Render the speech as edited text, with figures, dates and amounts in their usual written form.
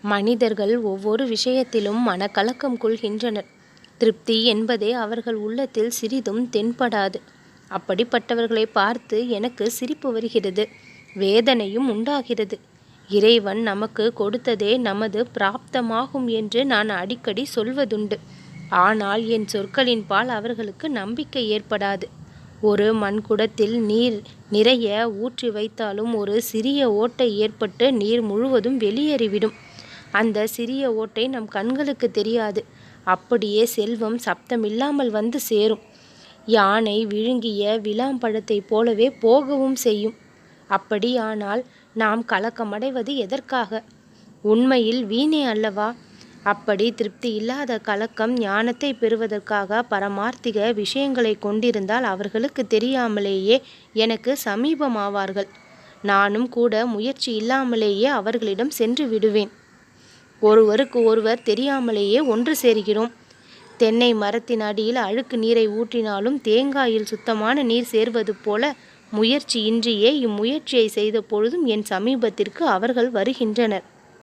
மனிதர்கள் ஒவ்வொரு விஷயத்திலும் மனக்கலக்கம் கொள்கின்றனர். திருப்தி என்பதே அவர்கள் உள்ளத்தில் சிறிதும் தென்படாது. அப்படிப்பட்டவர்களை பார்த்து எனக்கு சிரிப்பு வருகிறது, வேதனையும் உண்டாகிறது. இறைவன் நமக்கு கொடுத்ததே நமது பிராப்தமாகும் என்று நான் அடிக்கடி சொல்வதுண்டு. ஆனால் என் சொற்களின் பால் அவர்களுக்கு நம்பிக்கை ஏற்படாது. ஒரு மண்குடத்தில் நீர் நிறைய ஊற்றி வைத்தாலும் ஒரு சிறிய ஓட்டை ஏற்பட்டு நீர் முழுவதும் வெளியேறிவிடும். அந்த சிறிய ஓட்டை நம் கண்களுக்கு தெரியாது. அப்படியே செல்வம் சப்தமில்லாமல் வந்து சேரும். யானை விழுங்கிய விளாம்பழத்தைப் போலவே போகவும் செய்யும். அப்படியானால் நாம் கலக்கமடைவது எதற்காக? உண்மையில் வீணே அல்லவா? அப்படி திருப்தி இல்லாத கலக்கம் ஞானத்தை பெறுவதற்காக பரமார்த்திக விஷயங்களை கொண்டிருந்தால் அவர்களுக்கு தெரியாமலேயே எனக்கு சமீபமாவார்கள். நானும் கூட முயற்சி இல்லாமலேயே அவர்களிடம் சென்று விடுவேன். ஒருவருக்கு ஒருவர் தெரியாமலேயே ஒன்று சேர்கிறோம். தென்னை மரத்தின் அடியில் அழுக்கு நீரை ஊற்றினாலும் தேங்காயில் சுத்தமான நீர் சேர்வது போல முயற்சியின்றியே இம்முயற்சியை செய்த பொழுதும் என் சமீபத்திற்கு அவர்கள் வருகின்றனர்.